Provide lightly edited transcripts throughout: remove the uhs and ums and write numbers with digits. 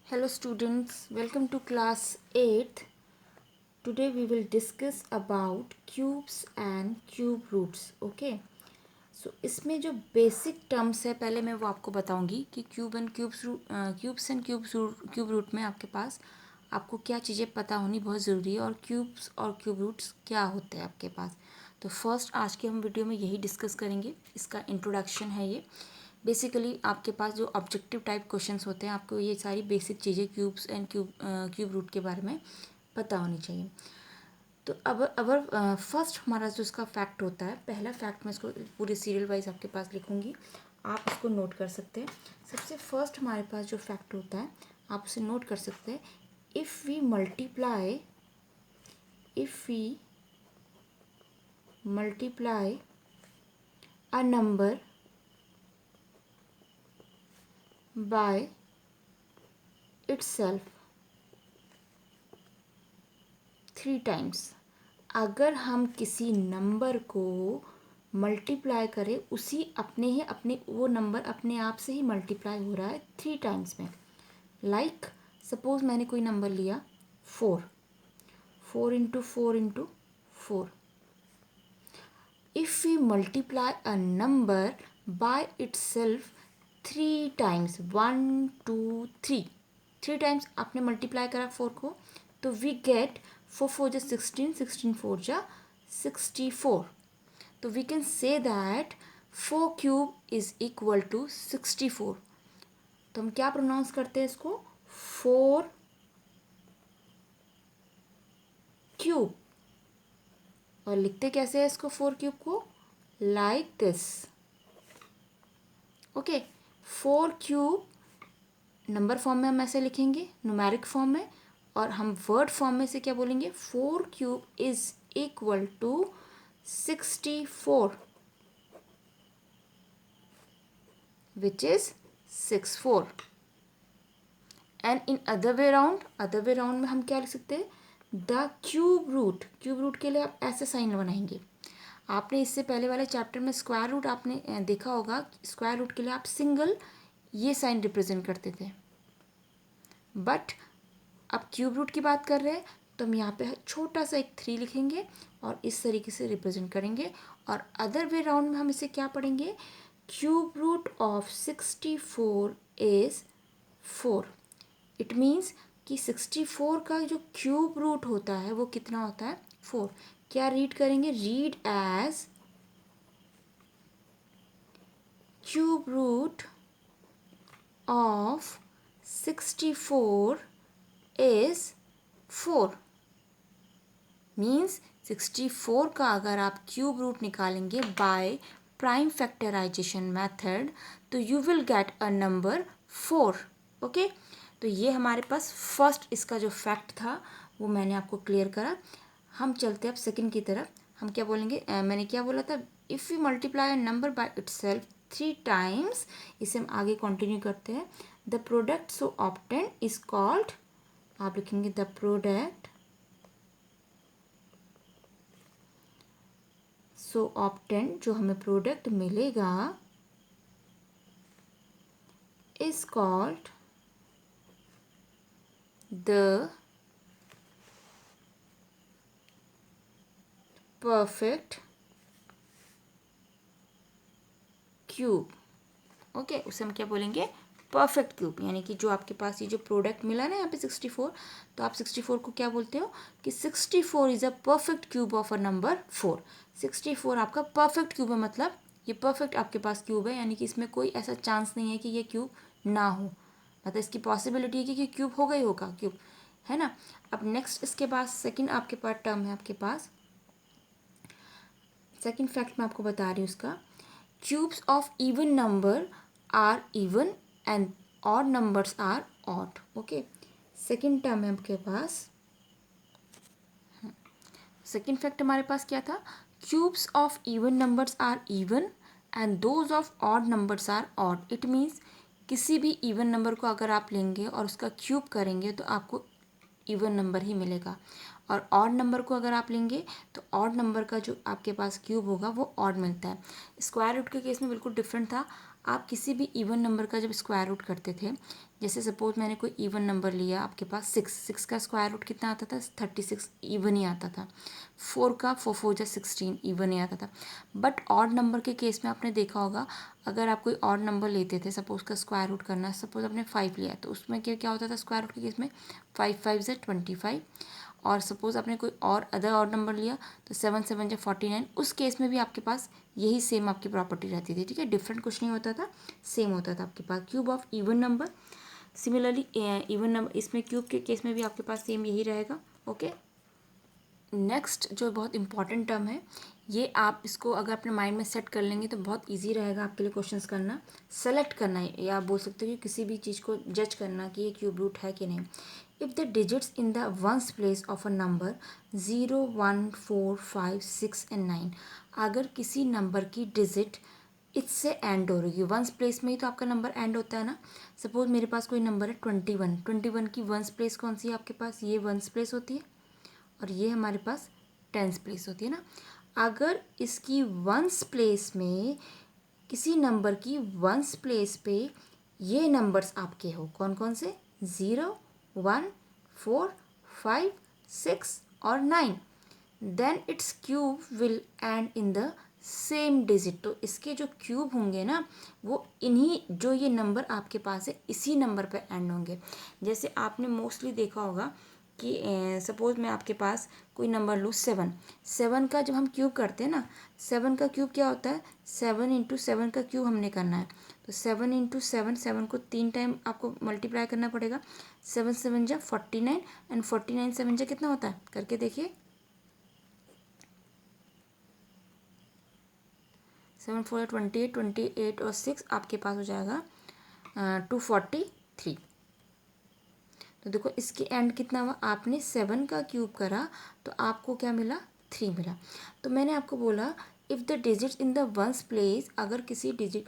Hello students, welcome to class 8th. Today we will discuss about cubes and cube roots. Okay. So इसमें जो basic terms है पहले मैं वो आपको बताऊंगी कि क्यूब्स एंड क्यूब रूट में आपके पास आपको क्या चीज़ें पता होनी बहुत ज़रूरी है और क्यूब्स और क्यूब रूट्स क्या होते हैं आपके पास। तो फर्स्ट आज के हम वीडियो में यही डिस्कस करेंगे, इसका इंट्रोडक्शन है ये। बेसिकली आपके पास जो ऑब्जेक्टिव टाइप क्वेश्चंस होते हैं आपको ये सारी बेसिक चीज़ें क्यूब्स एंड क्यूब रूट के बारे में पता होनी चाहिए। तो अब फर्स्ट हमारा जो इसका फैक्ट होता है, पहला फैक्ट मैं इसको पूरे सीरियल वाइज आपके पास लिखूंगी, आप इसको नोट कर सकते हैं। सबसे फर्स्ट हमारे पास जो फैक्ट होता है आप उसे नोट कर सकते हैं। If we multiply a number by itself 3 times, अगर हम किसी नंबर को मल्टीप्लाई करें उसी अपने वो नंबर अपने आप से ही मल्टीप्लाई हो रहा है 3 टाइम्स में। लाइक सपोज मैंने कोई नंबर लिया 4 into 4 if we multiply a number by itself 3 times, 1 2 3 times आपने मल्टीप्लाई करा 4 को, तो वी गेट 4 जा 16, 16 4 जा 64। तो we can say that 4 cube is equal to 64। तो हम क्या प्रोनाउंस करते हैं इसको, 4 क्यूब। और लिखते कैसे हैं इसको 4 क्यूब को, like this. Okay, 4 cube number form में हम ऐसे लिखेंगे, न्यूमेरिक फॉर्म में, और हम वर्ड फॉर्म में से क्या बोलेंगे, 4 cube is equal to 64 which is 64। And in other way round में हम क्या लिख सकते हैं, द क्यूब रूट के लिए आप ऐसे साइन बनाएंगे। आपने इससे पहले वाले चैप्टर में स्क्वायर रूट आपने देखा होगा, स्क्वायर रूट के लिए आप सिंगल ये साइन रिप्रेजेंट करते थे, बट अब क्यूब रूट की बात कर रहे हैं तो हम यहाँ पे छोटा सा एक 3 लिखेंगे और इस तरीके से रिप्रेजेंट करेंगे। और अदर वे राउंड में हम इसे क्या पढ़ेंगे, cube root of 64 is 4। It means कि 64 का जो क्यूब रूट होता है वो कितना होता है, 4। क्या रीड करेंगे, read as cube root of 64 is 4। Means 64 का अगर आप क्यूब रूट निकालेंगे बाय प्राइम फैक्टराइजेशन मेथड तो you will get a number 4। Okay, तो ये हमारे पास फर्स्ट इसका जो फैक्ट था वो मैंने आपको क्लियर करा। हम चलते हैं अब सेकंड की तरफ। हम क्या बोलेंगे, मैंने क्या बोला था, if you multiply a number by itself 3 times, इसे हम आगे कंटिन्यू करते हैं। The product so obtain is called, आप लिखेंगे द प्रोडक्ट सो ऑब्टेन, जो हमें प्रोडक्ट मिलेगा is called the perfect cube. Okay, उसे हम क्या बोलेंगे, परफेक्ट क्यूब। यानी कि जो आपके पास ये जो प्रोडक्ट मिला ना यहाँ पे 64, तो आप 64 को क्या बोलते हो कि 64 is a perfect cube of a number 4। 64 आपका परफेक्ट क्यूब है, मतलब ये परफेक्ट आपके पास क्यूब है, यानी कि इसमें कोई ऐसा चांस नहीं है कि ये क्यूब ना हो, मतलब इसकी पॉसिबिलिटी है कि क्यूब होगा ही होगा, क्यूब है ना। अब नेक्स्ट इसके बाद सेकंड आपके पास टर्म है, आपके पास सेकंड फैक्ट मैं आपको बता रही हूँ उसका, cubes of even number are even and odd numbers are odd. Okay, second term है आपके पास, सेकंड फैक्ट हमारे पास क्या था, cubes of even numbers are even and those of odd numbers are odd. It means किसी भी even number को अगर आप लेंगे और उसका क्यूब करेंगे तो आपको इवन नंबर ही मिलेगा, और ऑड नंबर को अगर आप लेंगे तो ऑड नंबर का जो आपके पास क्यूब होगा वो ऑड मिलता है। स्क्वायर रूट के केस में बिल्कुल डिफरेंट था, आप किसी भी इवन नंबर का जब स्क्वायर रूट करते थे, जैसे सपोज मैंने कोई इवन नंबर लिया, आपके पास 6 का स्क्वायर रूट कितना आता था? 36 इवन ही आता था। 4 का 4 4 जा 16 इवन ही आता था। बट ऑड नंबर के केस में आपने देखा होगा, अगर आप कोई ऑड नंबर लेते थे, सपोज का स्क्वायर रूट करना, सपोज आपने 5 लिया, तो उसमें क्या क्या होता था स्क्वायर रूट के केस में? 5 5 जा 25। और सपोज आपने कोई और अदर ऑड नंबर लिया, तो 7 7 जा 49। उस केस में भी आपके पास यही सेम आपकी प्रॉपर्टी रहती थी, ठीक है। डिफरेंट कुछ नहीं होता था, सेम होता था आपके पास cube of even number. Similarly even number, इसमें क्यूब के केस में भी आपके पास सेम यही रहेगा, ओके। नेक्स्ट जो बहुत इंपॉर्टेंट टर्म है, ये आप इसको अगर अपने माइंड में सेट कर लेंगे तो बहुत इजी रहेगा आपके लिए क्वेश्चंस करना, सेलेक्ट करना है, या आप बोल सकते हो कि किसी भी चीज़ को जज करना कि ये क्यूब रूट है कि नहीं। If the digits in the ones place of a number 0 1 4 5 6 and 9, अगर किसी नंबर की डिजिट इससे एंड हो रही है, वंस प्लेस में ही तो आपका नंबर एंड होता है ना। सपोज मेरे पास कोई नंबर है 21, 21 की वंस प्लेस कौन सी है आपके पास? ये वंस प्लेस होती है, और ये हमारे पास टेंस प्लेस होती है ना। अगर इसकी वंस प्लेस में, किसी नंबर की वंस प्लेस पे ये नंबर्स आपके हो, कौन कौन से? 0 1 4 5 6 और 9, then its cube will end in the same digit. तो इसके जो क्यूब होंगे ना, वो इन्हीं जो ये नंबर आपके पास है इसी नंबर पे एंड होंगे। जैसे आपने मोस्टली देखा होगा कि सपोज मैं आपके पास कोई नंबर लूँ 7, 7 का जब हम क्यूब करते हैं ना, 7 का क्यूब क्या होता है? 7 इंटू 7 का क्यूब हमने करना है, तो 7 इंटू 7, 7 को 3 टाइम आपको मल्टीप्लाई करना पड़ेगा। 7 7 जा 49, एंड 49 7 जा कितना होता है? करके देखिए, 7 4 28, 28 और 6 आपके पास हो जाएगा 243। तो देखो इसकी एंड कितना हुआ, आपने 7 का क्यूब करा तो आपको क्या मिला? 3 मिला। तो मैंने आपको बोला if the digit in the ones place, अगर किसी डिजिट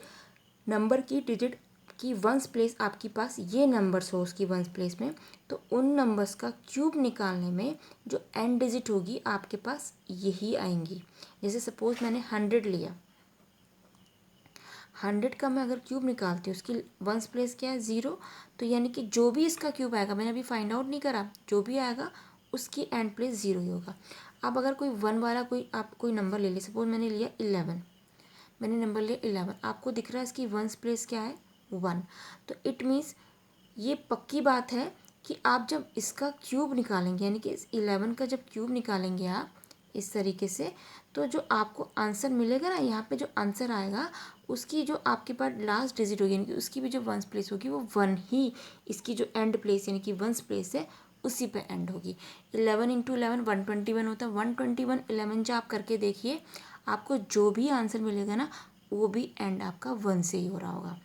नंबर की डिजिट की वंस प्लेस आपके पास ये नंबर्स हो उसकी वंस प्लेस में, तो उन नंबर्स का क्यूब निकालने में जो एंड डिजिट होगी आपके पास यही आएंगी। जैसे सपोज मैंने 100 लिया, 100 का मैं अगर क्यूब निकालती हूँ, उसकी वंस प्लेस क्या है? 0, तो यानी कि जो भी इसका क्यूब आएगा, मैंने अभी फाइंड आउट नहीं करा, जो भी आएगा उसकी एंड प्लेस 0 ही होगा। अब अगर कोई 1 वाला कोई आप कोई नंबर ले ली, सपोज मैंने लिया 11, मैंने नंबर लिया 11, आपको दिख रहा है इसकी वंस प्लेस क्या है? 1। तो इट मीन्स ये पक्की बात है कि आप जब इसका क्यूब निकालेंगे, यानी कि इस 11 का जब क्यूब निकालेंगे आप इस तरीके से, तो जो आपको आंसर मिलेगा ना, यहाँ पे जो आंसर आएगा उसकी जो आपके पास लास्ट डिजिट होगी, यानी कि उसकी भी जो वंस प्लेस होगी वो 1 ही इसकी जो एंड प्लेस यानी कि वंस प्लेस है उसी पे एंड होगी। 11 इंटू 11 121 होता है, 121 11 जो आप करके देखिए, आपको जो भी आंसर मिलेगा ना वो भी एंड आपका 1 से ही हो रहा होगा।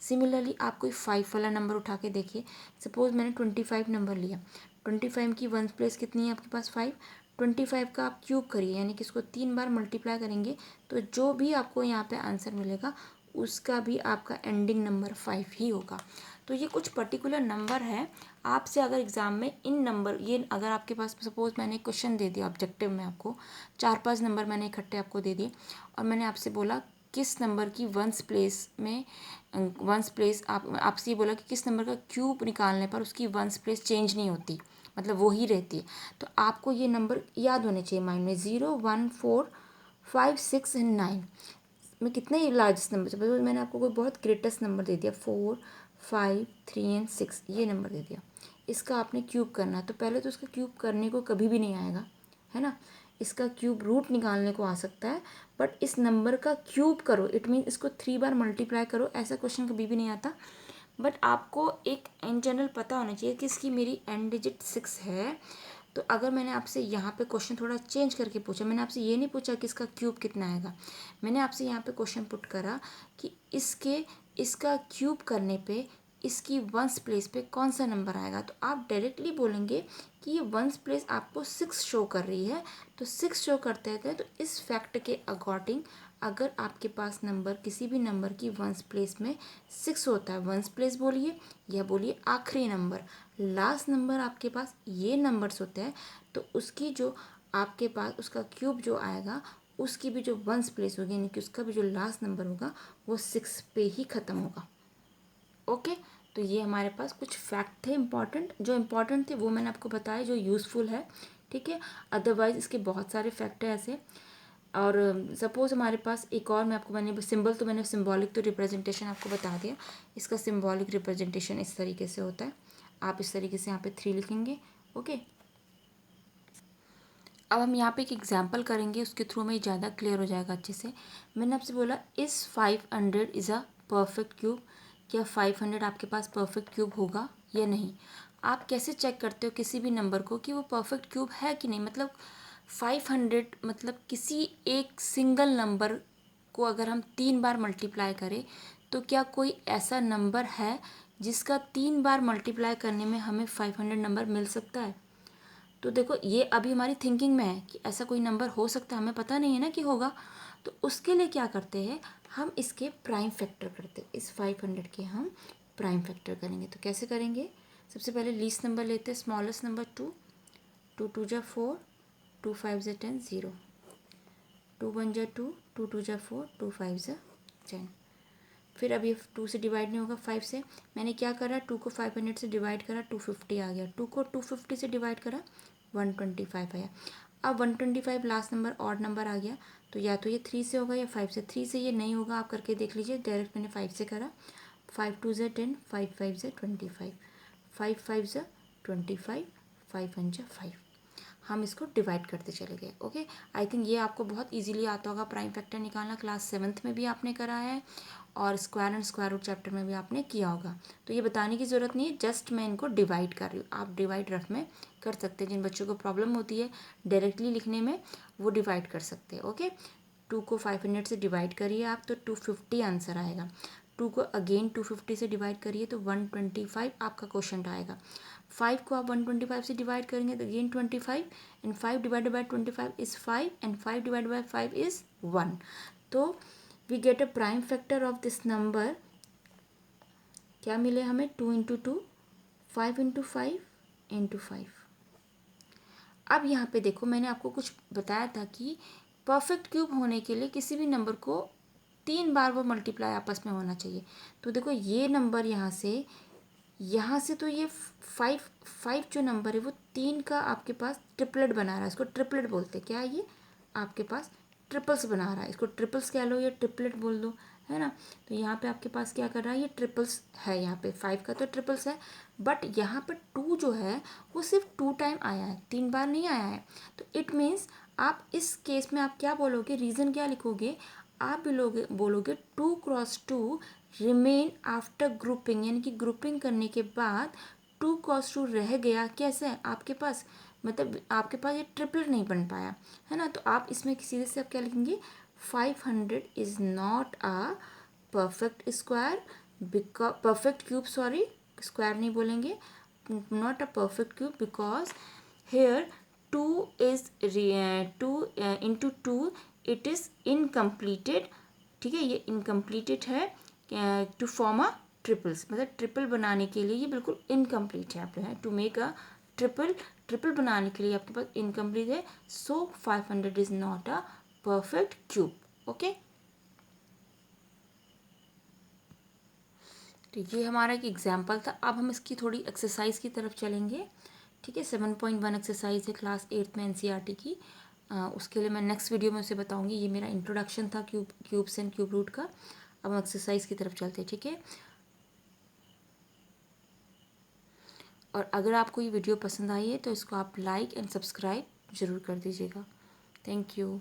सिमिलरली आप कोई 5 वाला नंबर उठा के देखिए, सपोज मैंने 25 नंबर लिया, 25 की वंस प्लेस कितनी है आपके पास? 5। 25 का आप क्यूब करिए, यानी कि इसको 3 बार मल्टीप्लाई करेंगे, तो जो भी आपको यहाँ पे आंसर मिलेगा उसका भी आपका एंडिंग नंबर 5 ही होगा। तो ये कुछ पर्टिकुलर नंबर है, आपसे अगर एग्ज़ाम में इन नंबर, ये अगर आपके पास सपोज मैंने क्वेश्चन दे दिया ऑब्जेक्टिव में, आपको 4 5 नंबर मैंने इकट्ठे आपको दे दिए, और मैंने आपसे बोला किस नंबर की वंस प्लेस में, वंस प्लेस आपसे ये बोला कि किस नंबर का क्यूब निकालने पर उसकी वंस प्लेस चेंज नहीं होती, मतलब वो ही रहती है। तो आपको ये नंबर याद होने चाहिए माइंड में, 0 1 4 5 6 एंड 9 में कितने ही लार्जेस्ट नंबर, सपोज मैंने आपको कोई बहुत ग्रेटेस्ट नंबर दे दिया 4 5 3 एंड 6, ये नंबर दे दिया, इसका आपने क्यूब करना, तो पहले तो इसका क्यूब करने को कभी भी नहीं आएगा, है ना। इसका क्यूब रूट निकालने को आ सकता है, बट इस नंबर का क्यूब करो, इट मीन इसको 3 बार मल्टीप्लाई करो, ऐसा क्वेश्चन कभी भी नहीं आता। बट आपको एक इन जनरल पता होना चाहिए कि इसकी मेरी एंड डिजिट 6 है। तो अगर मैंने आपसे यहाँ पे क्वेश्चन थोड़ा चेंज करके पूछा, मैंने आपसे ये नहीं पूछा कि इसका क्यूब कितना आएगा, मैंने आपसे यहाँ पे क्वेश्चन पुट करा कि इसका क्यूब करने पे इसकी वंस प्लेस पे कौन सा नंबर आएगा, तो आप डायरेक्टली बोलेंगे कि ये वंस प्लेस आपको 6 शो कर रही है, तो 6 शो करते हैं, तो इस फैक्ट के अकॉर्डिंग अगर आपके पास नंबर, किसी भी नंबर की वंस प्लेस में 6 होता है, वंस प्लेस बोलिए या बोलिए आखिरी नंबर, लास्ट नंबर आपके पास ये नंबर्स होते हैं, तो उसकी जो आपके पास उसका क्यूब जो आएगा उसकी भी जो वंस प्लेस होगी यानी कि उसका भी जो लास्ट नंबर होगा वो 6 पे ही ख़त्म होगा। ओके, तो ये हमारे पास कुछ फैक्ट थे इम्पॉर्टेंट, जो इम्पॉर्टेंट थे वो मैंने आपको बताया, जो यूज़फुल है। ठीक है, अदरवाइज़ इसके बहुत सारे फैक्ट हैं ऐसे। और सपोज़ हमारे पास एक और, मैं आपको मैंने सिंबल तो मैंने सिंबॉलिक तो रिप्रेजेंटेशन आपको बता दिया, इसका सिंबॉलिक रिप्रेजेंटेशन इस तरीके से होता है। आप इस तरीके से यहाँ पे 3 लिखेंगे। ओके, अब हम यहाँ पे एक एग्जांपल करेंगे, उसके थ्रू में ज़्यादा क्लियर हो जाएगा अच्छे से। मैंने आपसे बोला इस 500 इज़ अ परफेक्ट क्यूब। क्या 500 आपके पास परफेक्ट क्यूब होगा या नहीं? आप कैसे चेक करते हो किसी भी नंबर को कि वो परफेक्ट क्यूब है कि नहीं? मतलब 500 मतलब किसी एक सिंगल नंबर को अगर हम 3 बार मल्टीप्लाई करें तो क्या कोई ऐसा नंबर है जिसका 3 बार मल्टीप्लाई करने में हमें 500 नंबर मिल सकता है? तो देखो ये अभी हमारी थिंकिंग में है कि ऐसा कोई नंबर हो सकता है, हमें पता नहीं है ना कि होगा। तो उसके लिए क्या करते हैं, हम इसके प्राइम फैक्टर करते हैं। इस 500 के हम प्राइम फैक्टर करेंगे। तो कैसे करेंगे? सबसे पहले लीस्ट नंबर लेते हैं, स्मॉलेस्ट नंबर 2, 2 2 जा 4, 2 5 जा 10, 0, 2 1 जा 2, 2 2 जा 4, 2 5 जा 10। फिर अब ये 2 से डिवाइड नहीं होगा 5 से। मैंने क्या करा, 2 को 500 से डिवाइड करा, 250 आ गया। 2 को 250 से डिवाइड करा, 125 आया। अब 125 लास्ट नंबर ऑड नंबर आ गया, तो या तो ये 3 से होगा या 5 से। 3 से ये नहीं होगा, आप करके देख लीजिए। डायरेक्ट मैंने 5 से करा। 5 2 ज़ा 10, 5 5 ज़ा 25, 5 5 ज़ा 25, 5 1 ज़ा 5। हम इसको डिवाइड करते चले गए। ओके, आई थिंक ये आपको बहुत इजीली आता होगा प्राइम फैक्टर निकालना। क्लास 7th में भी आपने करा है और square and square root chapter में भी आपने किया होगा। तो ये बताने की ज़रूरत नहीं है, जस्ट मैं इनको डिवाइड कर रही हूँ। आप डिवाइड रफ में कर सकते हैं, जिन बच्चों को प्रॉब्लम होती है डायरेक्टली लिखने में वो डिवाइड कर सकते हैं। ओके, 2 को 500 से डिवाइड करिए आप तो 250 आंसर आएगा। 2 को अगेन 250 से डिवाइड करिए तो 125 आपका क्वेश्चन आएगा। 5 को आप 125 से डिवाइड करेंगे तो again 25, and 5 divided by 25 is 5, and 5 divided by 5 is 1। तो we get a prime factor of this number. क्या मिले हमें? 2 इंटू 2, 5 इंटू 5 इंटू 5। अब यहाँ पे देखो, मैंने आपको कुछ बताया था कि परफेक्ट क्यूब होने के लिए किसी भी नंबर को 3 बार वो मल्टीप्लाई आपस में होना चाहिए। तो देखो ये नंबर यहाँ से तो ये 5 जो नंबर है वो 3 का आपके पास ट्रिपलेट बना रहा है। इसको ट्रिपलेट बोलते हैं। क्या है ये? आपके पास ट्रिपल्स बना रहा है। इसको ट्रिपल्स कह लो या ट्रिपलेट बोल दो, है ना। तो यहाँ पे आपके पास क्या कर रहा है, ये ट्रिपल्स है। यहाँ पे 5 का तो ट्रिपल्स है, बट यहाँ पर 2 जो है वो सिर्फ 2 टाइम आया है, 3 बार नहीं आया है। तो इट मीन्स आप इस केस में आप क्या बोलोगे, रीज़न क्या लिखोगे? आप बोलोगे 2 क्रॉस 2 रिमेन आफ्टर ग्रुपिंग, यानी कि ग्रुपिंग करने के बाद 2 क्रॉस 2 रह गया। कैसे है आपके पास? मतलब आपके पास ये ट्रिपल नहीं बन पाया, है ना। तो आप इसमें सीधे से आप क्या लिखेंगे? 500 is not a perfect square, because perfect cube, sorry square नहीं बोलेंगे, not a perfect cube because here 2 is 2 into 2 it is incompleted. ठीक है, ये इनकम्प्लीटेड है टू फॉर्म अ ट्रिपल्स, मतलब ट्रिपल बनाने के लिए ये बिल्कुल इनकम्प्लीट है। आप है टू मेक अ ट्रिपल बनाने के लिए आपके पास इनकम्प्लीट है। सो 500 is not a perfect cube. Okay, तो ये हमारा एक एग्जाम्पल था। अब हम इसकी थोड़ी एक्सरसाइज की तरफ चलेंगे। ठीक है, 7.1 एक्सरसाइज है क्लास 8 में एनसीईआरटी की। उसके लिए मैं नेक्स्ट वीडियो में उसे बताऊंगी। ये मेरा इंट्रोडक्शन था क्यूब्स एंड क्यूब रूट का। अब हम एक्सरसाइज की तरफ चलते हैं। ठीक है, और अगर आपको ये वीडियो पसंद आई है तो इसको आप लाइक एंड सब्सक्राइब ज़रूर कर दीजिएगा। Thank you.